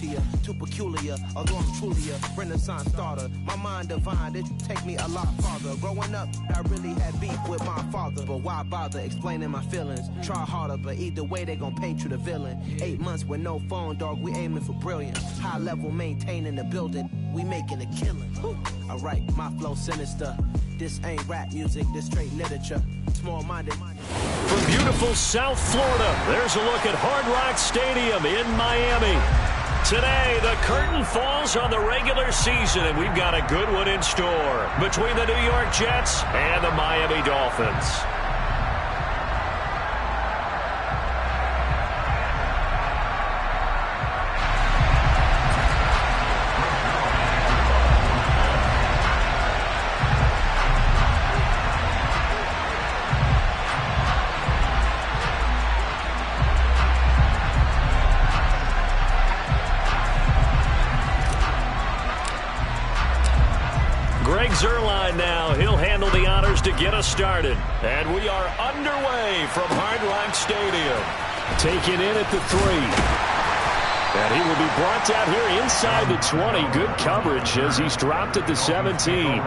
stupider, too peculiar, although I'm truly a Renaissance starter. My mind divine, it take me a lot farther. Growing up, I really had beef with my father, but why bother explaining my feelings? Try harder, but either way they gon' paint you the villain. 8 months with no phone, dog, we aiming for brilliance. High level maintaining the building, we making a killing. Alright, my flow sinister. This ain't rap music, this straight literature. Small-minded. From beautiful South Florida, there's a look at Hard Rock Stadium in Miami. Today, the curtain falls on the regular season, and we've got a good one in store between the New York Jets and the Miami Dolphins. Zerline now. He'll handle the honors to get us started. And we are underway from Hard Rock Stadium. Taken in at the 3. And he will be brought down here inside the 20. Good coverage as he's dropped at the 17.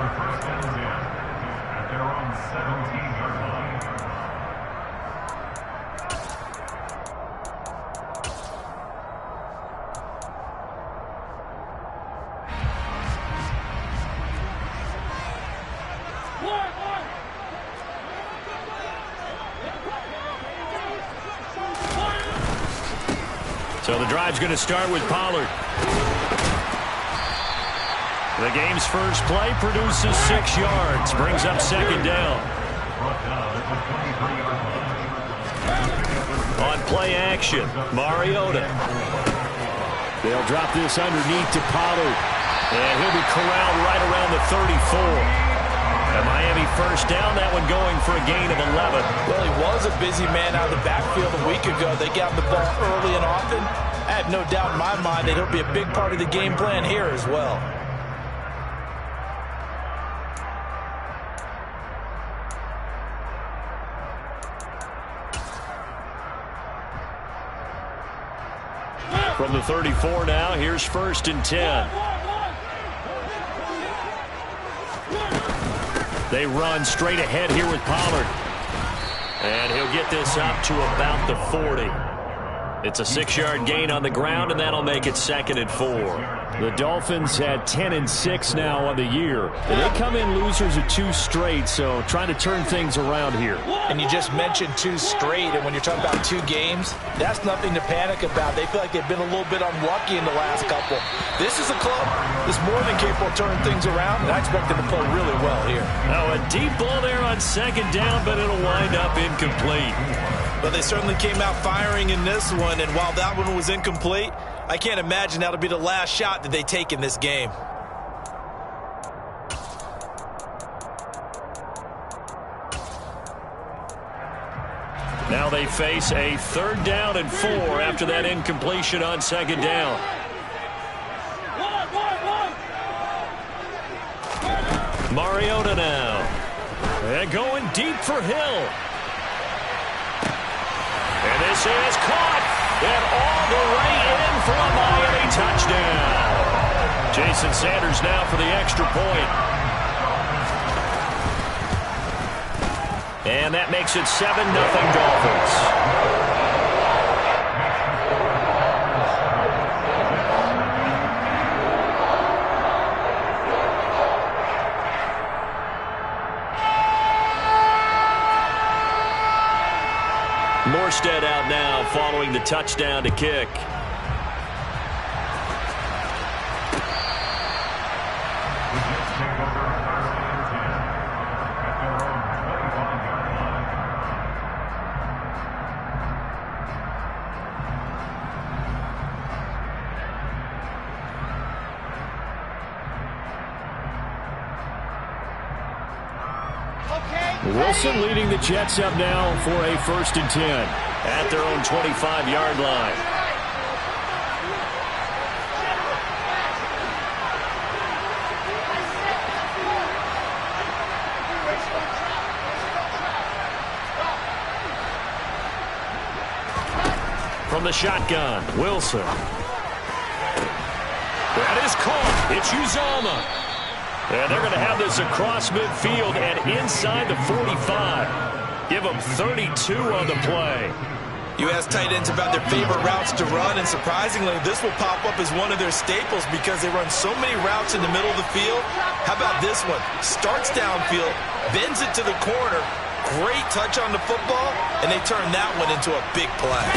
So the drive's going to start with Pollard. The game's first play produces 6 yards, brings up second down. On play action, Mariota. They'll drop this underneath to Pollard. And he'll be corralled right around the 34. A Miami first down, that one going for a gain of 11. Well, he was a busy man out of the backfield a week ago. They got the ball early and often. I have no doubt in my mind that he'll be a big part of the game plan here as well. From the 34 now, here's 1st and 10. They run straight ahead here with Pollard. And he'll get this up to about the 40. It's a 6-yard gain on the ground, and that'll make it 2nd and 4. The Dolphins had 10-6 now on the year. And they come in losers of 2 straight, so trying to turn things around here. And you just mentioned 2 straight, and when you're talking about 2 games, that's nothing to panic about. They feel like they've been a little bit unlucky in the last couple. This is a club that's more than capable of turning things around, and I expect them to play really well here. Now, a deep ball there on 2nd down, but it'll wind up incomplete. But they certainly came out firing in this one, and while that one was incomplete, I can't imagine that'll be the last shot that they take in this game. Now they face a 3rd down and 4 after that incompletion on 2nd down. Mariota now. And going deep for Hill. And this is caught. And all the way in for a Miami touchdown. Jason Sanders now for the extra point. And that makes it 7-0 Dolphins. Morstead out now following the touchdown to kick. Wilson leading the Jets up now for a 1st and 10 at their own 25-yard line. From the shotgun, Wilson. is caught. It's Uzama. And they're going to have this across midfield and inside the 45. Give them 32 on the play. You ask tight ends about their favorite routes to run, and surprisingly, this will pop up as one of their staples because they run so many routes in the middle of the field. How about this one? Starts downfield, bends it to the corner, great touch on the football, and they turn that one into a big play.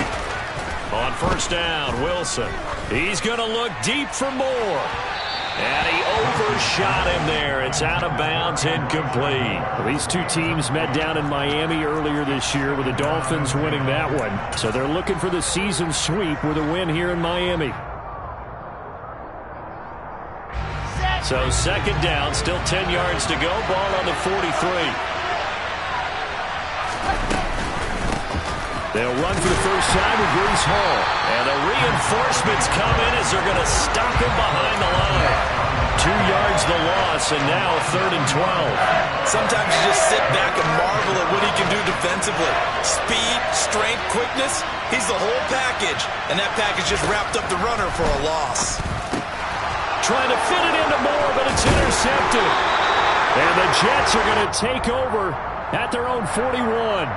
On first down, Wilson. He's going to look deep for more. And he overshot him there. It's out of bounds, incomplete. Well, these two teams met down in Miami earlier this year with the Dolphins winning that one. So they're looking for the season sweep with a win here in Miami. So second down, still 10 yards to go. Ball on the 43. They'll run for the first time with Breece Hall. And the reinforcements come in as they're going to stop him behind the line. 2 yards the loss, and now 3rd and 12. Sometimes you just sit back and marvel at what he can do defensively. Speed, strength, quickness, he's the whole package. And that package just wrapped up the runner for a loss. Trying to fit it into Moore, but it's intercepted. And the Jets are going to take over at their own 41.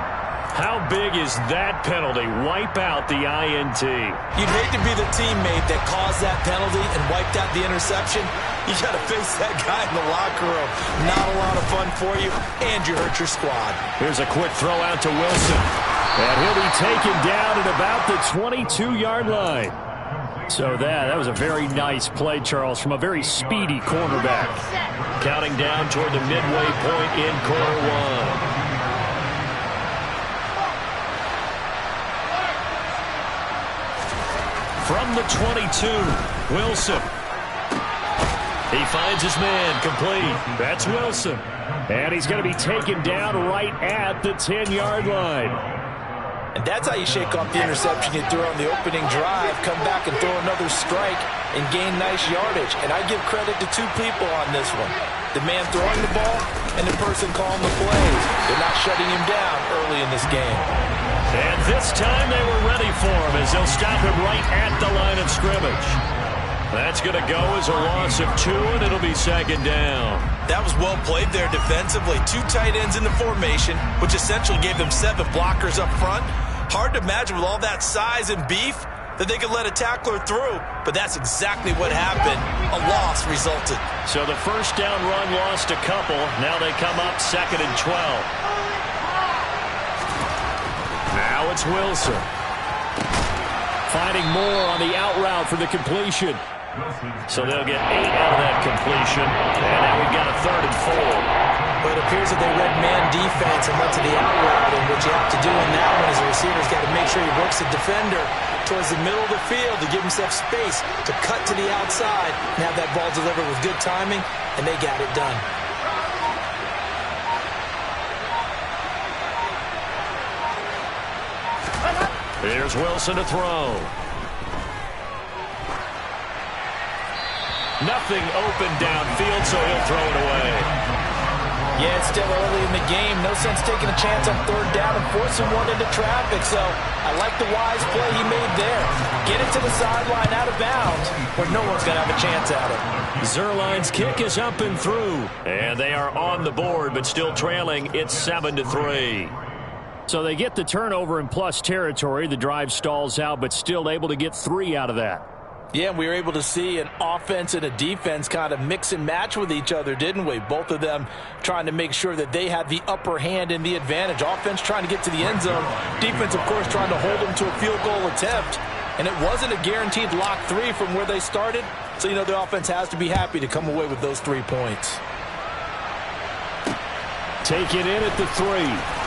How big is that penalty? Wipe out the INT. You'd hate to be the teammate that caused that penalty and wiped out the interception. You got to face that guy in the locker room. Not a lot of fun for you, and you hurt your squad. Here's a quick throw out to Wilson. And he'll be taken down at about the 22-yard line. So that was a very nice play, Charles, from a very speedy cornerback. Counting down toward the midway point in quarter one. From the 22, Wilson. He finds his man, complete. That's Wilson. And he's going to be taken down right at the 10-yard line. And that's how you shake off the interception you threw on the opening drive, come back and throw another strike and gain nice yardage. And I give credit to two people on this one. The man throwing the ball and the person calling the plays. They're not shutting him down early in this game. And this time they were ready for him as they'll stop him right at the line of scrimmage. That's going to go as a loss of 2, and it'll be second down. That was well played there defensively. 2 tight ends in the formation, which essentially gave them 7 blockers up front. Hard to imagine with all that size and beef that they could let a tackler through, but that's exactly what happened. A loss resulted. So the first down run lost a couple. Now they come up 2nd and 12. Now it's Wilson. Finding more on the out route for the completion. So they'll get 8 out of that completion. And now we've got a 3rd and 4. But it appears that they read man defense and went to the out route. And what you have to do in that one is the receiver's got to make sure he works the defender towards the middle of the field to give himself space to cut to the outside and have that ball delivered with good timing, and they got it done. Here's Wilson to throw. Nothing open downfield, so he'll throw it away. Yeah, it's still early in the game. No sense taking a chance on 3rd down and forcing one into traffic. So I like the wise play he made there. Get it to the sideline out of bounds where no one's going to have a chance at it. Zuerlein's kick is up and through. And they are on the board, but still trailing. It's 7-3. So they get the turnover in plus territory. The drive stalls out, but still able to get 3 out of that. Yeah, we were able to see an offense and a defense kind of mix and match with each other, didn't we? Both of them trying to make sure that they had the upper hand and the advantage. Offense trying to get to the end zone. Defense, of course, trying to hold them to a field goal attempt. And it wasn't a guaranteed lock 3 from where they started. So, you know, the offense has to be happy to come away with those 3 points. Take it in at the 3.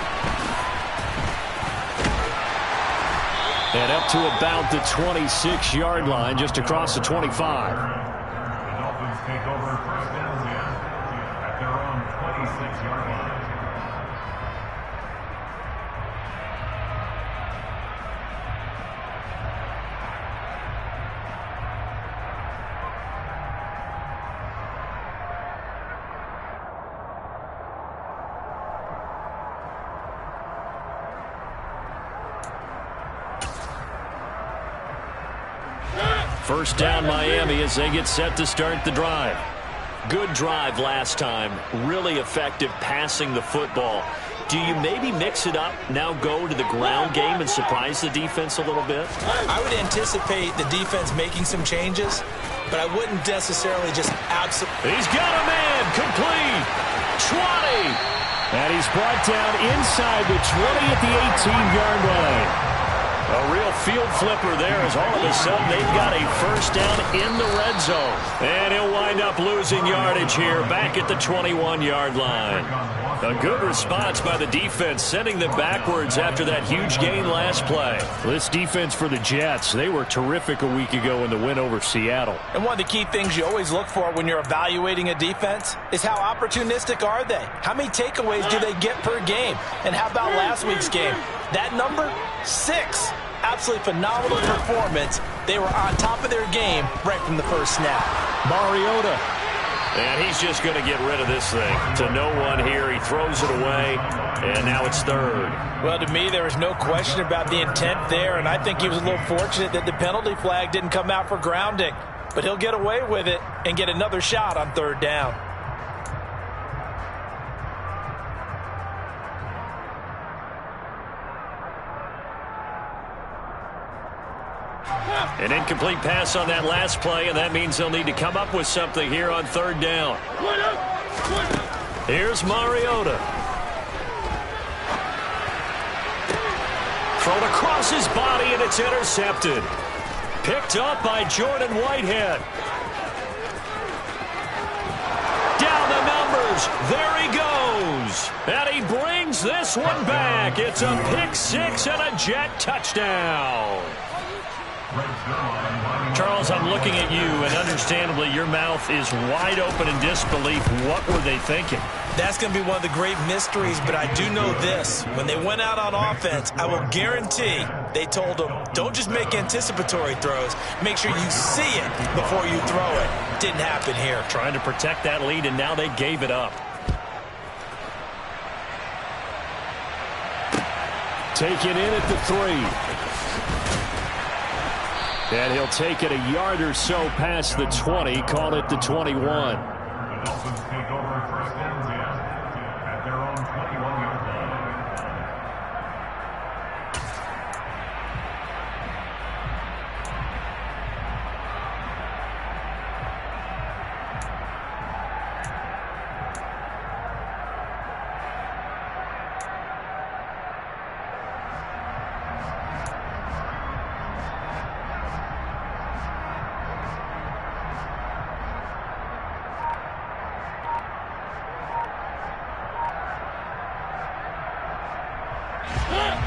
And up to about the 26-yard line, just across the 25. The Dolphins take over 1st and 10 at their own 26-yard line. First down Miami as they get set to start the drive. Good drive last time. Really effective passing the football. Do you maybe mix it up, now go to the ground game and surprise the defense a little bit? I would anticipate the defense making some changes, but I wouldn't necessarily just absolutely. He's got a man, complete, 20. And he's brought down inside the 20 at the 18-yard line. A real field flipper there as all of a sudden they've got a first down in the red zone. And he'll wind up losing yardage here back at the 21-yard line. A good response by the defense, sending them backwards after that huge gain last play. This defense for the Jets, they were terrific a week ago in the win over Seattle. And one of the key things you always look for when you're evaluating a defense is how opportunistic are they? How many takeaways do they get per game? And how about last week's game? That number, 6. Absolutely phenomenal performance. They were on top of their game right from the first snap. Mariota. And he's just going to get rid of this thing. To no one here. He throws it away. And now it's third. Well, to me, there was no question about the intent there. And I think he was a little fortunate that the penalty flag didn't come out for grounding. But he'll get away with it and get another shot on third down. An incomplete pass on that last play, and that means they'll need to come up with something here on third down. Here's Mariota. Thrown across his body, and it's intercepted. Picked up by Jordan Whitehead. Down the numbers. There he goes. And he brings this one back. It's a pick six and a Jet touchdown. Charles, I'm looking at you, and understandably your mouth is wide open in disbelief. What were they thinking? That's going to be one of the great mysteries, but I do know this. When they went out on offense, I will guarantee they told them, don't just make anticipatory throws. Make sure you see it before you throw it. Didn't happen here. Trying to protect that lead, and now they gave it up. Taken in at the 3. And he'll take it a yard or so past the 20, call it the 21. The Dolphins take over first and 10 at their own 21-yard line.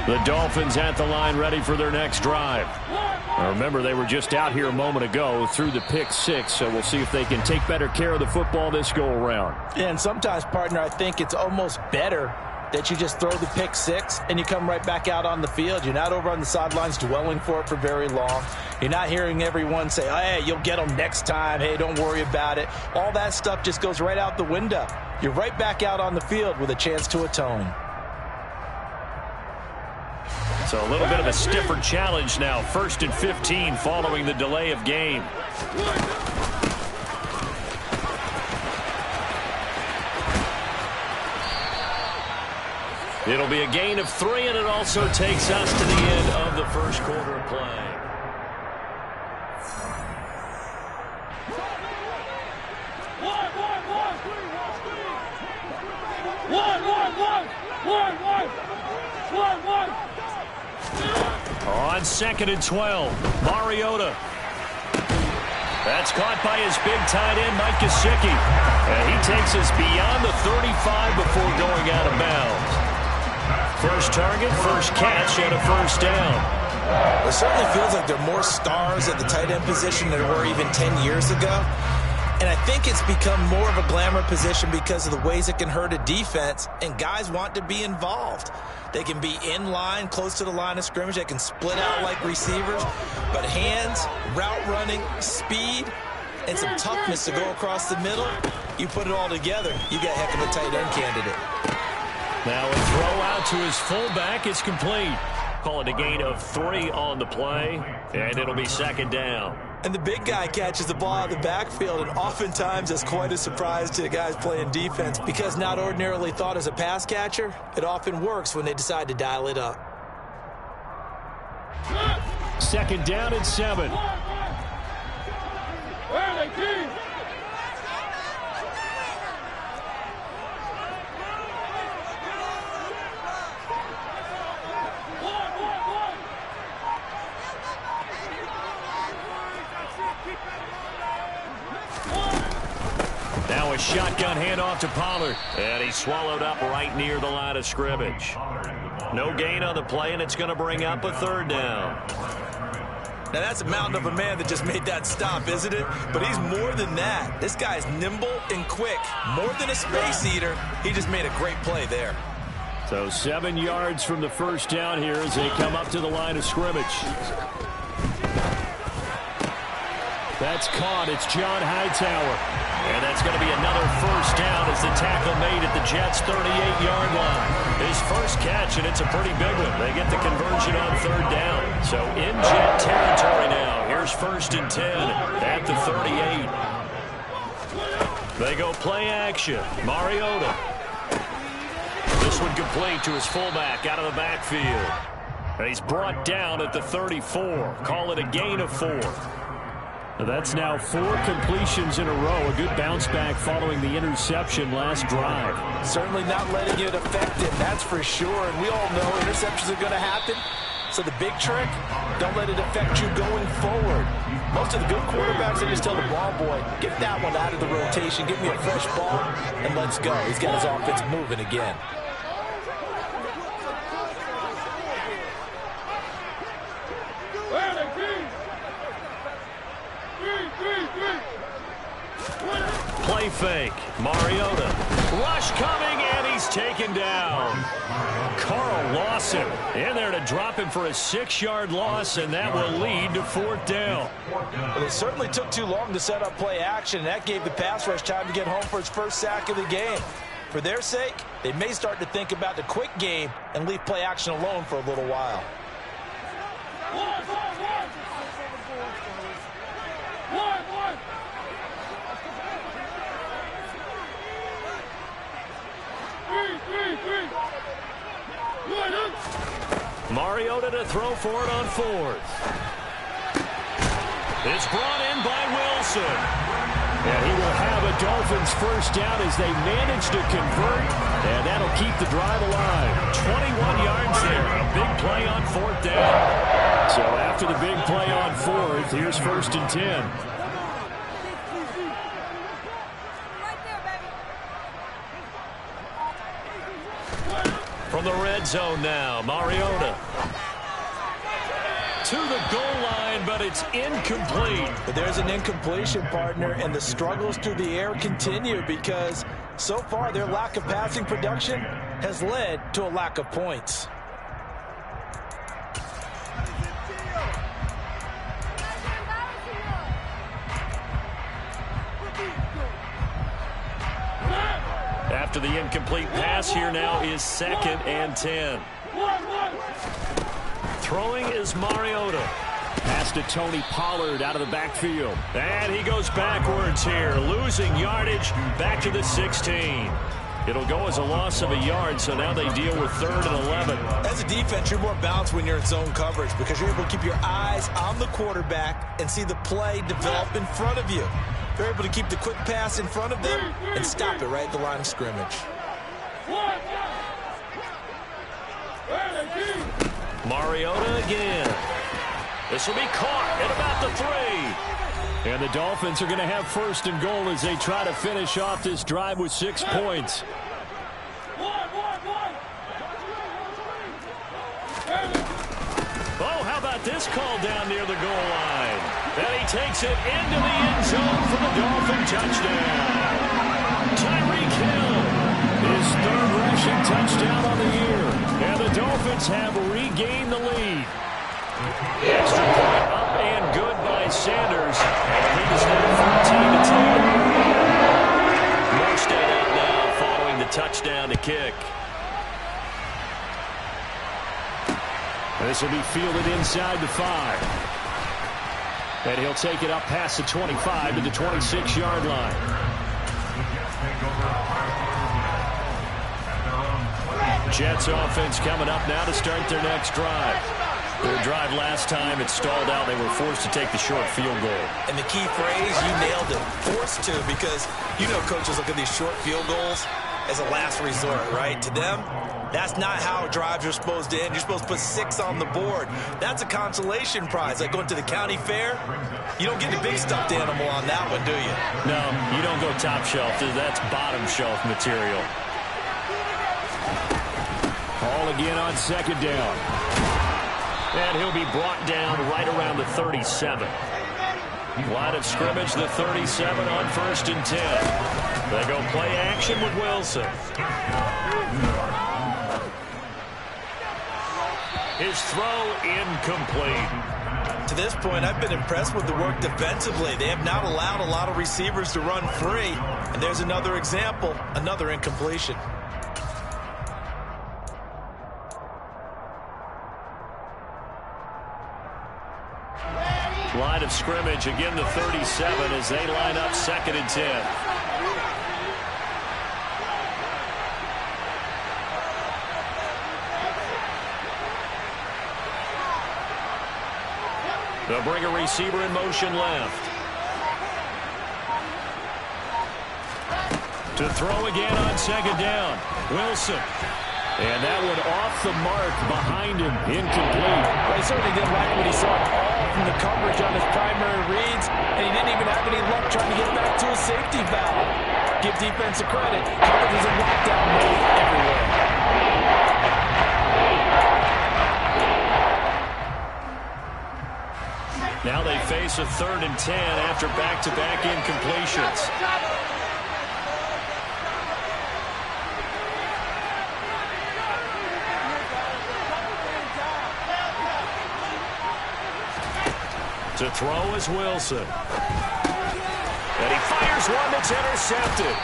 The Dolphins at the line ready for their next drive. Now remember, they were just out here a moment ago through the pick six, so we'll see if they can take better care of the football this go-around. Yeah, and sometimes, partner, I think it's almost better that you just throw the pick six and you come right back out on the field. You're not over on the sidelines dwelling for it for very long. You're not hearing everyone say, oh, hey, you'll get them next time. Hey, don't worry about it. All that stuff just goes right out the window. You're right back out on the field with a chance to atone. So a little bit of a stiffer challenge now. 1st and 15 following the delay of game. It'll be a gain of 3, and it also takes us to the end of the first quarter of play. On 2nd and 12, Mariota. That's caught by his big tight end, Mike Gesicki. And he takes us beyond the 35 before going out of bounds. First target, first catch, and a first down. It certainly feels like there are more stars at the tight end position than there were even 10 years ago. And I think it's become more of a glamour position because of the ways it can hurt a defense, and guys want to be involved. They can be in line, close to the line of scrimmage. They can split out like receivers. But hands, route running, speed, and some toughness to go across the middle, you put it all together, you got a heck of a tight end candidate. Now a throw out to his fullback is complete. Call it a gain of 3 on the play, and it'll be 2nd down. And the big guy catches the ball out of the backfield, and oftentimes it's quite a surprise to the guys playing defense because not ordinarily thought as a pass catcher, it often works when they decide to dial it up. 2nd down and 7. Now a shotgun handoff to Pollard. And he's swallowed up right near the line of scrimmage. No gain on the play, and it's going to bring up a 3rd down. Now that's a mountain of a man that just made that stop, isn't it? But he's more than that. This guy's nimble and quick. More than a space eater. He just made a great play there. So 7 yards from the 1st down here as they come up to the line of scrimmage. That's caught. It's John Hightower. And that's going to be another 1st down as the tackle made at the Jets' 38-yard line. His first catch, and it's a pretty big one. They get the conversion on 3rd down. So in Jet territory now. Here's 1st and 10 at the 38. They go play action. Mariota. This one complete to his fullback out of the backfield. And he's brought down at the 34. Call it a gain of 4. That's now 4 completions in a row. A good bounce back following the interception last drive. Certainly not letting it affect him, that's for sure. And we all know interceptions are going to happen. So the big trick, don't let it affect you going forward. Most of the good quarterbacks, they just tell the ball boy, get that one out of the rotation, give me a fresh ball, and let's go. He's got his offense moving again. Play fake. Mariota. Rush coming, and he's taken down. Carl Lawson in there to drop him for a 6-yard loss, and that will lead to 4th down. Well, it certainly took too long to set up play action, and that gave the pass rush time to get home for his first sack of the game. For their sake, they may start to think about the quick game and leave play action alone for a little while. Mariota to throw for it on 4th. It's brought in by Wilson. And he will have a Dolphins 1st down as they manage to convert. And that'll keep the drive alive. 21 yards there. A big play on 4th down. So after the big play on 4th, here's 1st and 10. From the red zone now, Mariota. To the goal line, but it's incomplete. But there's an incompletion, partner, and the struggles through the air continue because so far their lack of passing production has led to a lack of points. After the incomplete pass, here now is 2nd and 10. Throwing is Mariota. Pass to Tony Pollard out of the backfield. And he goes backwards here, losing yardage back to the 16. It'll go as a loss of a yard, so now they deal with 3rd and 11. As a defense, you're more balanced when you're in zone coverage because you're able to keep your eyes on the quarterback and see the play develop in front of you. They're able to keep the quick pass in front of them and stop it right at the line of scrimmage. Mariota again. This will be caught at about the 3. And the Dolphins are going to have 1st and goal as they try to finish off this drive with 6 points. Oh, how about this call down near the goal line? And he takes it into the end zone for the Dolphin touchdown. Tyreek Hill, his 3rd rushing touchdown on the year. And the Dolphins have regained the lead. Extra point up and good by Sanders. And the lead is now 14-10. More stayed out now following the touchdown to kick. This will be fielded inside the 5. And he'll take it up past the 25 to the 26-yard line. Jets offense coming up now to start their next drive. Their drive last time, it stalled out. They were forced to take the short field goal. And the key phrase, you nailed it, forced to, because you know coaches look at these short field goals as a last resort, right? To them, that's not how drives are supposed to end. You're supposed to put 6 on the board. That's a consolation prize. Like going to the county fair, you don't get the big stuffed animal on that one, do you? No, you don't go top shelf. That's bottom shelf material. Ball again on second down. And he'll be brought down right around the 37. Line of scrimmage, the 37 on 1st and 10. They go play action with Wilson. His throw incomplete. To this point, I've been impressed with the work defensively. They have not allowed a lot of receivers to run free. And there's another example, another incompletion. Line of scrimmage, again the 37 as they line up 2nd and 10. They'll bring a receiver in motion left. To throw again on 2nd down. Wilson. And that one off the mark behind him. Incomplete. Well, he certainly didn't like what he saw all from the coverage on his primary reads, and he didn't even have any luck trying to get back to a safety valve. Give defensive credit. Coverage is in lockdown mode everywhere. Now they face a 3rd and 10 after back-to-back incompletions. To throw is Wilson. And he fires one that's intercepted.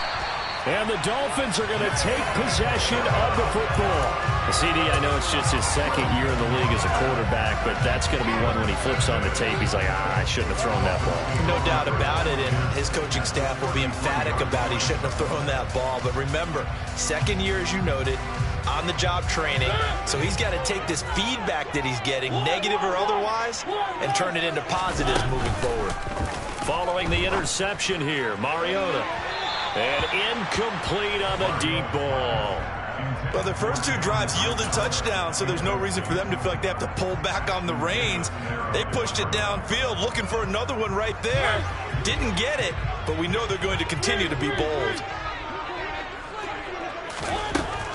And the Dolphins are going to take possession of the football. CD, I know it's just his 2nd year in the league as a quarterback, but that's going to be one when he flips on the tape. He's like, I shouldn't have thrown that ball. No doubt about it, and his coaching staff will be emphatic about he shouldn't have thrown that ball. But remember, 2nd year, as you noted, on-the-job training, so he's got to take this feedback that he's getting, negative or otherwise, and turn it into positives moving forward. Following the interception here, Mariota. And incomplete on the deep ball. Well, their first 2 drives yielded touchdowns, so there's no reason for them to feel like they have to pull back on the reins. They pushed it downfield, looking for another one right there. Didn't get it, but we know they're going to continue to be bold.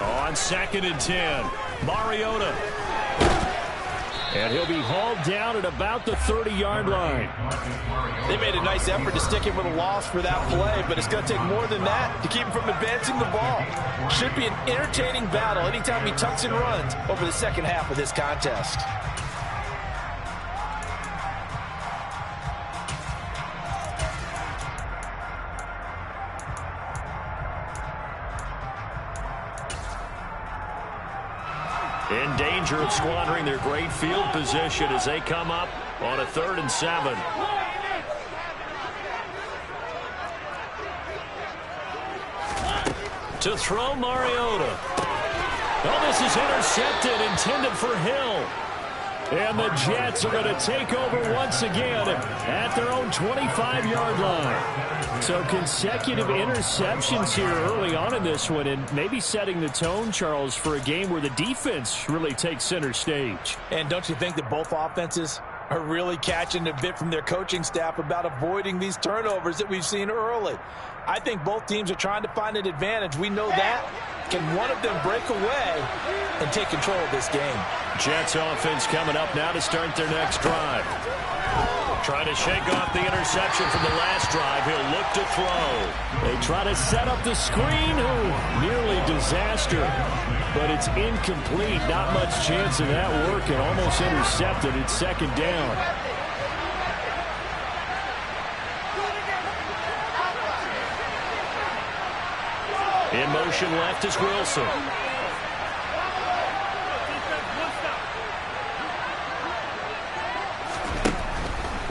On 2nd and 10, Mariota. And he'll be hauled down at about the 30-yard line. They made a nice effort to stick him with a loss for that play, but it's going to take more than that to keep him from advancing the ball. Should be an entertaining battle anytime he tucks and runs over the second half of this contest. In danger of squandering their great field position as they come up on a 3rd and 7. To throw, Mariota. Oh, this is intercepted, intended for Hill. And the Jets are going to take over once again at their own 25-yard line. So consecutive interceptions here early on in this one, and maybe setting the tone, Charles, for a game where the defense really takes center stage. And don't you think that both offenses are really catching a bit from their coaching staff about avoiding these turnovers that we've seen early? I think both teams are trying to find an advantage. We know that. Can one of them break away and take control of this game? Jets offense coming up now to start their next drive. Trying to shake off the interception from the last drive. He'll look to throw. They try to set up the screen. Ooh, nearly disaster. But it's incomplete. Not much chance of that working. Almost intercepted. It's 2nd down. In motion left is Wilson.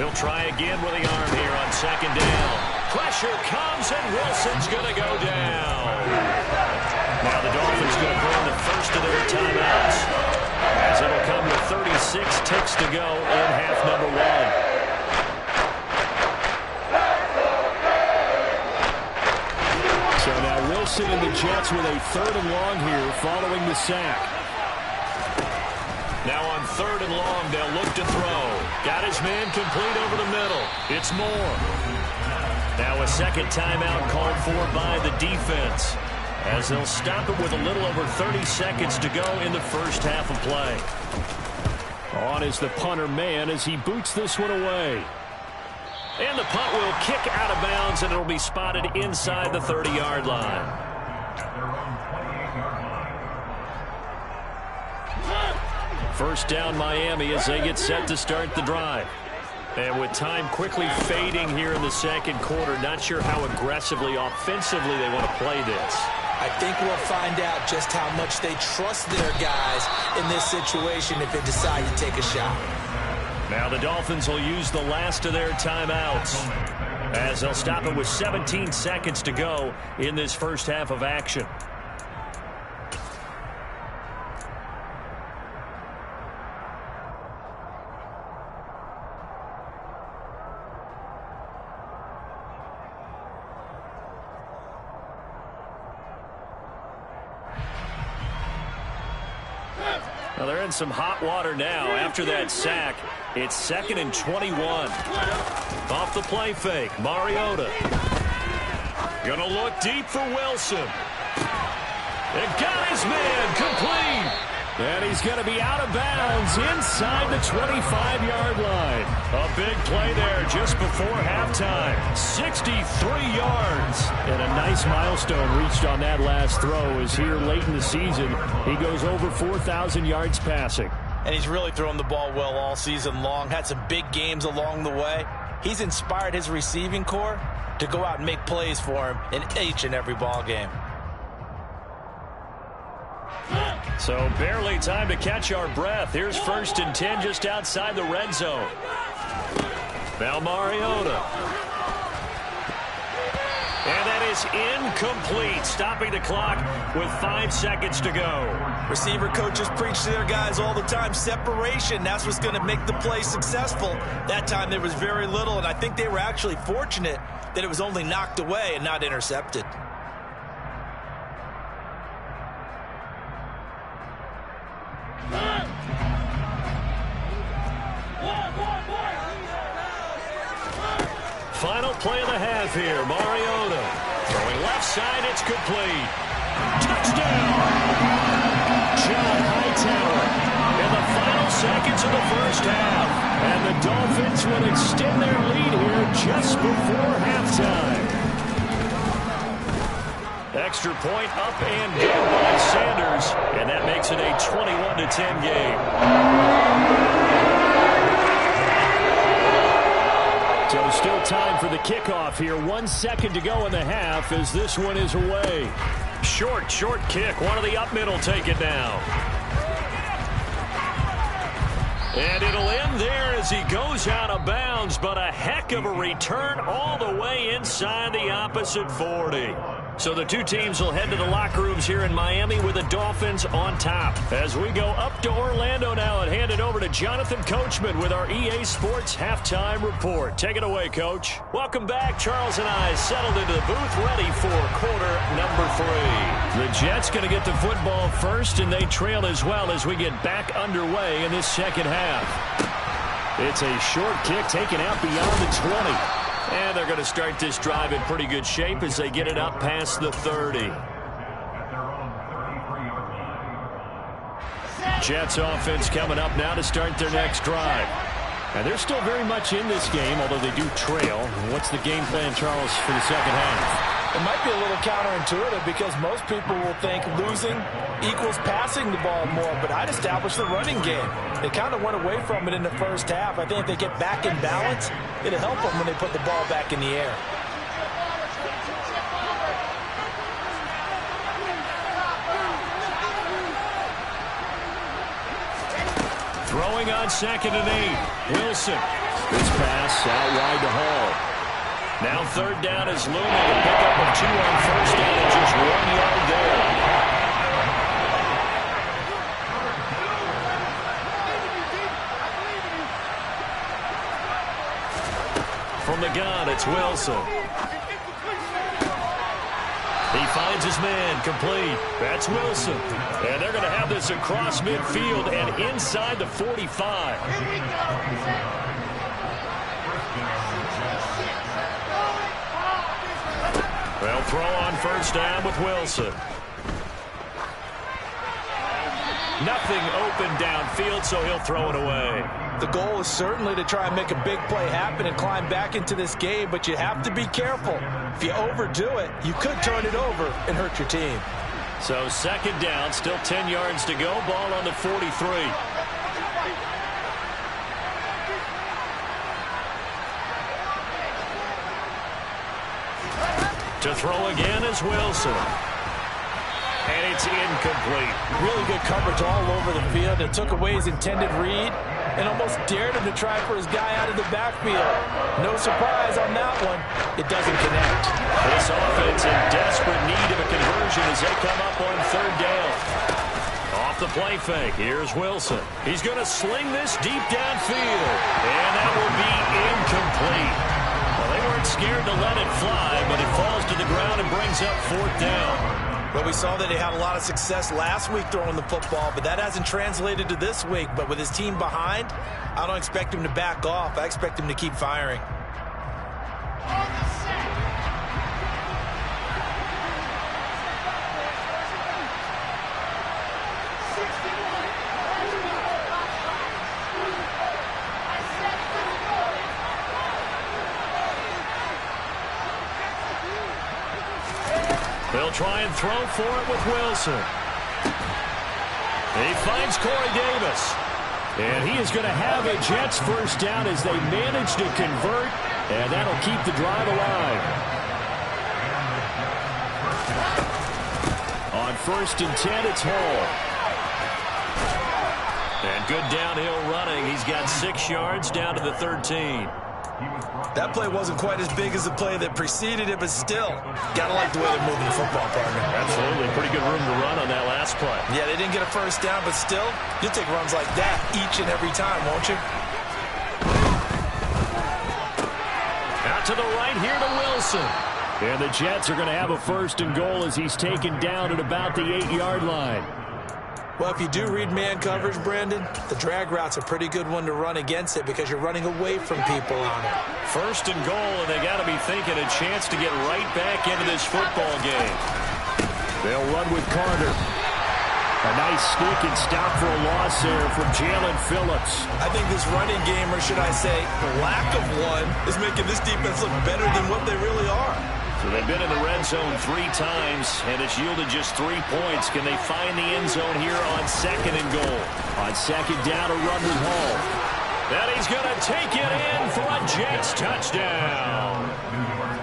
He'll try again with the arm here on second down. Pressure comes, and Wilson's going to go down. Now the Dolphins going to burn the first of their timeouts, as it'll come with 36 ticks to go in half number one. So now Wilson and the Jets with a 3rd and long here following the sack. Now on 3rd and long, they'll look to throw. Got his man complete over the middle. It's Moore. Now a second timeout called for by the defense, as they'll stop it with a little over 30 seconds to go in the first half of play. On is the punter man as he boots this one away. And the punt will kick out of bounds, and it'll be spotted inside the 30-yard line. First down Miami as they get set to start the drive. And with time quickly fading here in the second quarter, not sure how aggressively, offensively they want to play this. I think we'll find out just how much they trust their guys in this situation if they decide to take a shot. Now the Dolphins will use the last of their timeouts, as they'll stop it with 17 seconds to go in this first half of action. Well, they're in some hot water now. After that sack, it's 2nd and 21. Off the play fake, Mariota. Gonna look deep for Wilson. And got his man complete. And he's going to be out of bounds inside the 25-yard line. A big play there just before halftime. 63 yards. And a nice milestone reached on that last throw, as here late in the season, he goes over 4,000 yards passing. And he's really thrown the ball well all season long. Had some big games along the way. He's inspired his receiving corps to go out and make plays for him in each and every ball game. So barely time to catch our breath. Here's 1st and 10 just outside the red zone. Now Mariota. And that is incomplete, stopping the clock with 5 seconds to go. Receiver coaches preach to their guys all the time. Separation, that's what's going to make the play successful. That time there was very little, and I think they were actually fortunate that it was only knocked away and not intercepted. Final play of the half here. Mariota throwing left side. It's complete. Touchdown! John Hightower in the final seconds of the first half. And the Dolphins will extend their lead here just before halftime. Extra point up and good by Sanders. And that makes it a 21-10 game. So still time for the kickoff here. 1 second to go in the half as this one is away. Short kick. One of the up middle take it down. And it'll end there as he goes out of bounds, but a heck of a return all the way inside the opposite 40. So the two teams will head to the locker rooms here in Miami with the Dolphins on top. As we go up to Orlando now and hand it over to Jonathan Coachman with our EA Sports Halftime Report. Take it away, Coach. Welcome back. Charles and I settled into the booth ready for quarter number 3. The Jets going to get the football first, and they trail as well as we get back underway in this second half. It's a short kick taken out beyond the 20. And they're going to start this drive in pretty good shape as they get it up past the 30. Jets offense coming up now to start their next drive. And they're still very much in this game, although they do trail. What's the game plan, Charles, for the second half? It might be a little counterintuitive because most people will think losing equals passing the ball more, but I'd establish the running game. They kind of went away from it in the first half. I think if they get back in balance, it'll help them when they put the ball back in the air. Throwing throwing on 2nd and 8. Wilson. This pass out wide to Hall. Now 3rd down is looming. A pickup of 2 on 1st down and just 1 yard there. From the gun, it's Wilson. He finds his man, complete. That's Wilson. And they're going to have this across midfield and inside the 45. They'll throw on 1st down with Wilson. Nothing open downfield, so he'll throw it away. The goal is certainly to try and make a big play happen and climb back into this game, but you have to be careful. If you overdo it, you could turn it over and hurt your team. So 2nd down, still 10 yards to go. Ball on the 43. To throw again is Wilson. And it's incomplete. Really good coverage all over the field. It took away his intended read and almost dared him to try for his guy out of the backfield. No surprise on that one. It doesn't connect. This offense in desperate need of a conversion as they come up on 3rd down. Off the play fake, here's Wilson. He's going to sling this deep downfield. And that will be incomplete. Well, they weren't scared to let it fly, but it falls to the ground and brings up 4th down. Well, we saw that he had a lot of success last week throwing the football, but that hasn't translated to this week. But with his team behind, I don't expect him to back off. I expect him to keep firing. They'll try and throw for it with Wilson. He finds Corey Davis. And he is going to have a Jets 1st down as they manage to convert. And that'll keep the drive alive. On 1st and 10, it's Hall. And good downhill running. He's got 6 yards down to the 13. That play wasn't quite as big as the play that preceded it, but still, gotta like the way they're moving the football, partner. Absolutely. Pretty good room to run on that last play. Yeah, they didn't get a 1st down, but still, you'll take runs like that each and every time, won't you? Out to the right here to Wilson. And the Jets are going to have a 1st and goal as he's taken down at about the 8-yard line. Well, if you do read man coverage, Brandon, the drag route's a pretty good one to run against it because you're running away from people on it. 1st and goal, and they got to be thinking a chance to get right back into this football game. They'll run with Carter. A nice sneak and stop for a loss there from Jalen Phillips. I think this running game, or should I say lack of one, is making this defense look better than what they really are. So they've been in the red zone 3 times, and it's yielded just 3 points. Can they find the end zone here on 2nd and goal? On 2nd down, a run with Hall. And he's going to take it in for a Jets touchdown.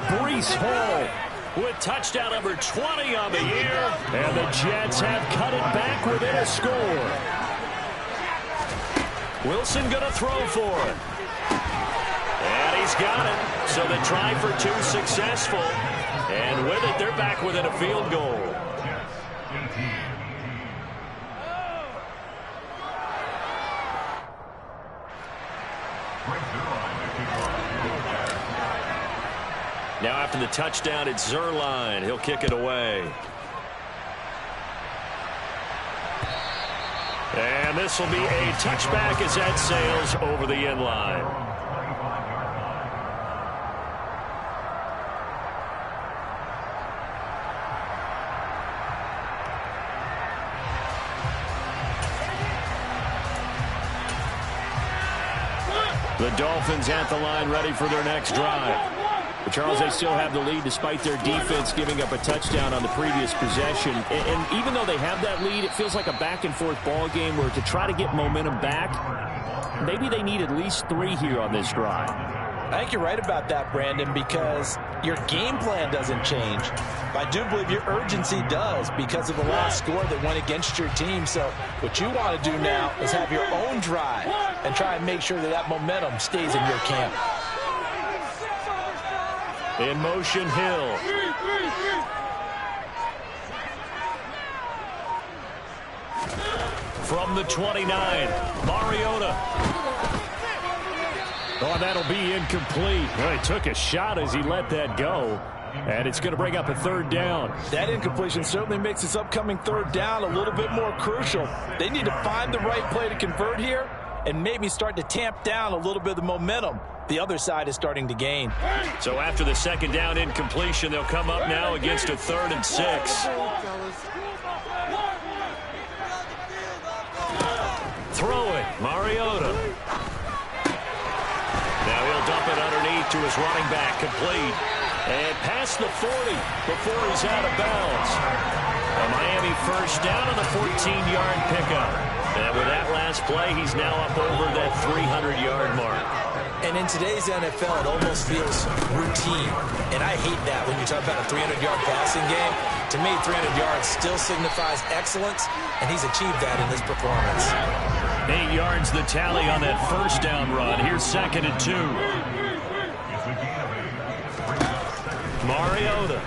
Breece Hall with touchdown number 20 on the year. And the Jets have cut it back within a score. Wilson going to throw for it. And he's got it. So the try for 2 successful. And with it, they're back within a field goal. Now after the touchdown, it's Zerline. He'll kick it away. And this will be a touchback as that sails over the end line. The Dolphins at the line ready for their next drive. But Charles, they still have the lead despite their defense giving up a touchdown on the previous possession. And even though they have that lead, it feels like a back-and-forth ball game where to try to get momentum back, maybe they need at least 3 here on this drive. I think you're right about that, Brandon, because your game plan doesn't change. But I do believe your urgency does because of the last score that went against your team. So what you want to do now is have your own drive and try and make sure that that momentum stays in your camp. In motion, Hill. From the 29, Mariota. Oh, that'll be incomplete. Well, he took a shot as he let that go. And it's going to bring up a third down. That incompletion certainly makes this upcoming third down a little bit more crucial. They need to find the right play to convert here and maybe start to tamp down a little bit of the momentum the other side is starting to gain. So after the second down incompletion, they'll come up now against a 3rd and 6. Throw it, Mariota. Now he'll dump it underneath to his running back, complete. And past the 40 before he's out of bounds. A Miami first down on the 14-yard pickup. And with that last play, he's now up over that 300-yard mark. And in today's NFL, it almost feels routine. And I hate that when you talk about a 300-yard passing game. To me, 300 yards still signifies excellence, and he's achieved that in this performance. 8 yards the tally on that first down run. Here's 2nd and 2. Mariota.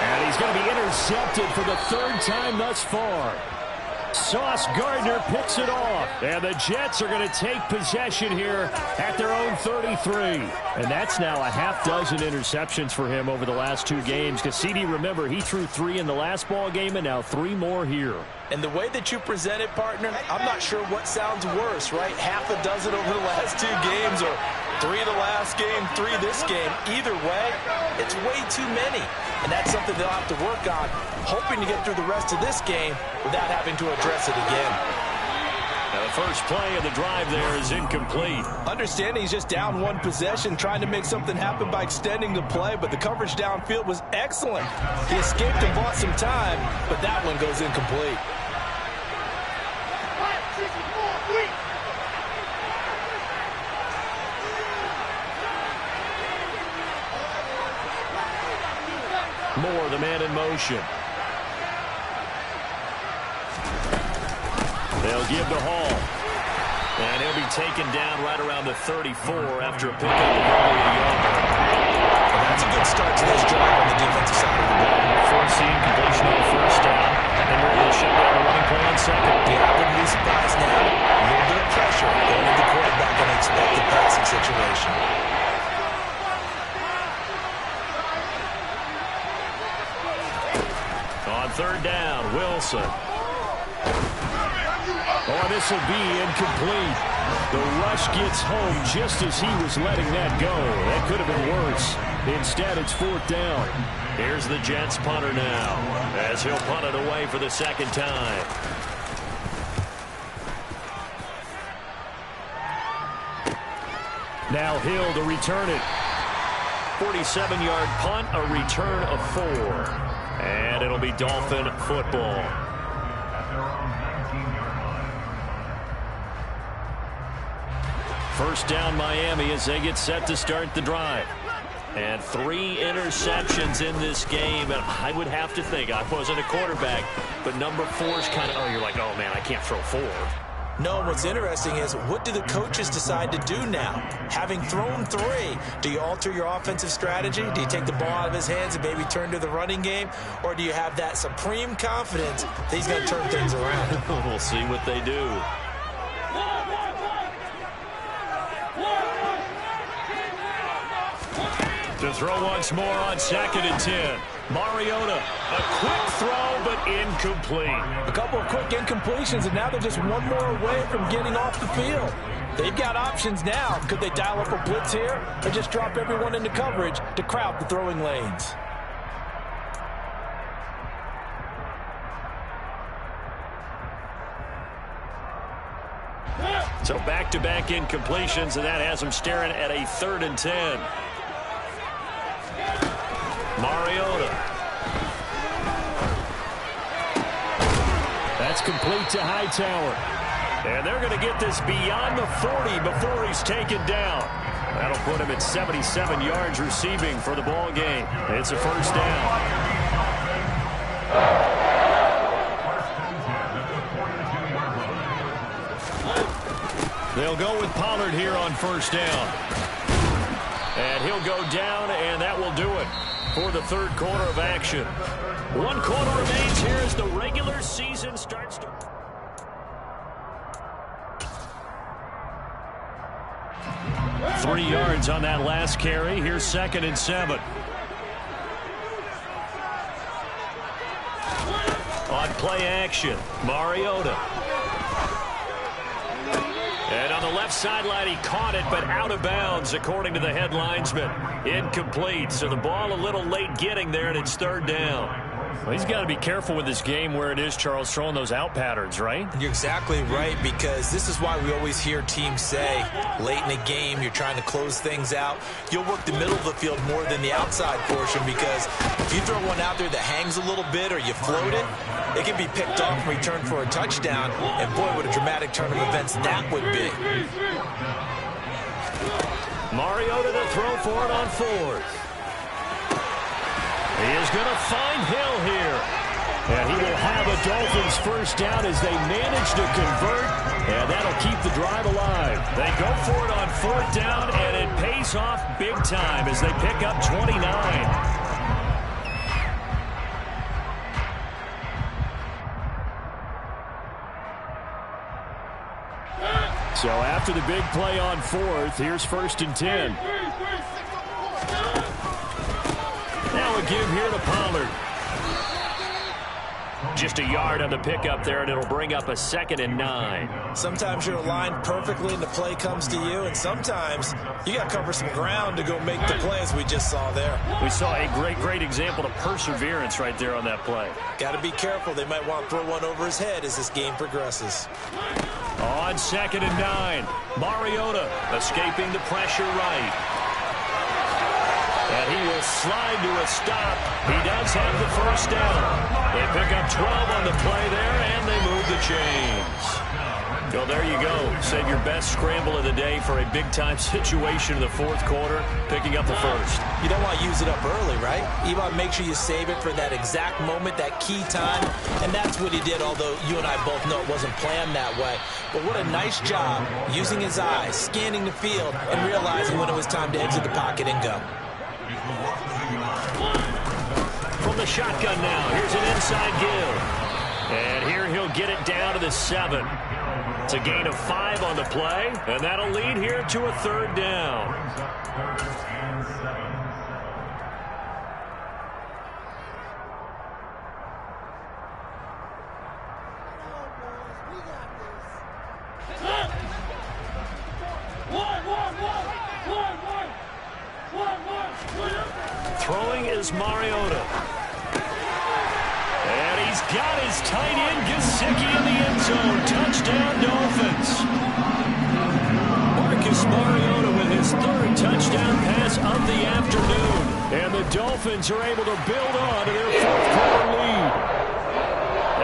And he's going to be intercepted for the 3rd time thus far. Sauce Gardner picks it off. And the Jets are going to take possession here at their own 33. And that's now a half dozen interceptions for him over the last 2 games. Because CD, remember, he threw 3 in the last ball game and now 3 more here. And the way that you present it, partner, I'm not sure what sounds worse, right? Half a dozen over the last 2 games or 3 the last game, 3 this game. Either way, it's way too many. And that's something they'll have to work on, hoping to get through the rest of this game without having to address it again. Now the first play of the drive there is incomplete. Understanding he's just down 1 possession, trying to make something happen by extending the play, but the coverage downfield was excellent. He escaped and bought some time, but that one goes incomplete. Moore, the man in motion. They'll give to Hall. And he'll be taken down right around the 34 after a pickup of only a yard. And that's a good start to this drive on the defensive side of the ball. Forcing completion on the first down. And we're going to shut down the running play on 2nd. Yeah, I wouldn't be surprised now. A little bit of pressure going to the quarterback in an expected passing situation. On 3rd down, Wilson. Oh, this will be incomplete. The rush gets home just as he was letting that go. That could have been worse. Instead, it's 4th down. Here's the Jets punter now, as he'll punt it away for the 2nd time. Now Hill to return it. 47-yard punt, a return of 4. And it'll be Dolphin football. First down Miami as they get set to start the drive. And 3 interceptions in this game. And I would have to think, I wasn't a quarterback, but number 4's kind of, you're like, oh man, I can't throw 4. No, what's interesting is what do the coaches decide to do now? Having thrown 3, do you alter your offensive strategy? Do you take the ball out of his hands and maybe turn to the running game? Or do you have that supreme confidence that he's going to turn things around? We'll see what they do. To throw once more on 2nd and 10. Mariota, a quick throw, but incomplete. A couple of quick incompletions, and now they're just 1 more away from getting off the field. They've got options now. Could they dial up a blitz here or just drop everyone into coverage to crowd the throwing lanes? So back-to-back incompletions, and that has them staring at a 3rd and 10. Mariota. That's complete to Hightower. And they're going to get this beyond the 40 before he's taken down. That'll put him at 77 yards receiving for the ball game. It's a first down. They'll go with Pollard here on first down. And he'll go down, and that will do it for the third quarter of action. 1 quarter remains here as the regular season starts to... Three yards on that last carry. Here's 2nd and 7. On play action, Mariota. And on the left sideline, he caught it, but out of bounds, according to the head linesman. Incomplete, so the ball a little late getting there, and it's 3rd down. Well, he's got to be careful with this game where it is, Charles, throwing those out patterns, right? You're exactly right, because this is why we always hear teams say, late in the game, you're trying to close things out. You'll work the middle of the field more than the outside portion, because if you throw one out there that hangs a little bit or you float it, it can be picked off and returned for a touchdown. And boy, what a dramatic turn of events that would be. Mariota to throw for it on 4th. He is going to find Hill here. And he will have a Dolphins first down as they manage to convert. And that'll keep the drive alive. They go for it on 4th down, and it pays off big time as they pick up 29. So after the big play on 4th, here's 1st and 10. Now a give here to Pollard. Just a yard on the pickup there, and it'll bring up a 2nd and 9. Sometimes you're aligned perfectly and the play comes to you, and sometimes you got to cover some ground to go make the play, as we just saw there. We saw a great example of perseverance right there on that play. Got to be careful. They might want to throw one over his head as this game progresses. On 2nd and 9, Mariota escaping the pressure right. And he will slide to a stop. He does have the first down. They pick up 12 on the play there, and they move the chains. Well, there you go. Save your best scramble of the day for a big-time situation in the 4th quarter, picking up the first. You don't want to use it up early, right? You want to make sure you save it for that exact moment, that key time, and that's what he did, although you and I both know it wasn't planned that way. But what a nice job using his eyes, scanning the field, and realizing when it was time to exit the pocket and go. From the shotgun now, here's an inside give. And here he'll get it down to the 7. It's a gain of 5 on the play, and that'll lead here to a 3rd down. Throwing is Mariota. And he's got his tight end Gesicki in the end zone. Touchdown, Dolphins. Marcus Mariota with his 3rd touchdown pass of the afternoon. And the Dolphins are able to build on to their 4th quarter lead.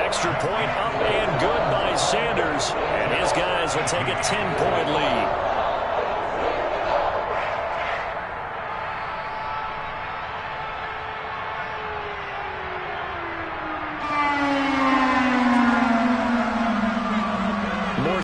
Extra point up and good by Sanders. And his guys will take a 10-point lead.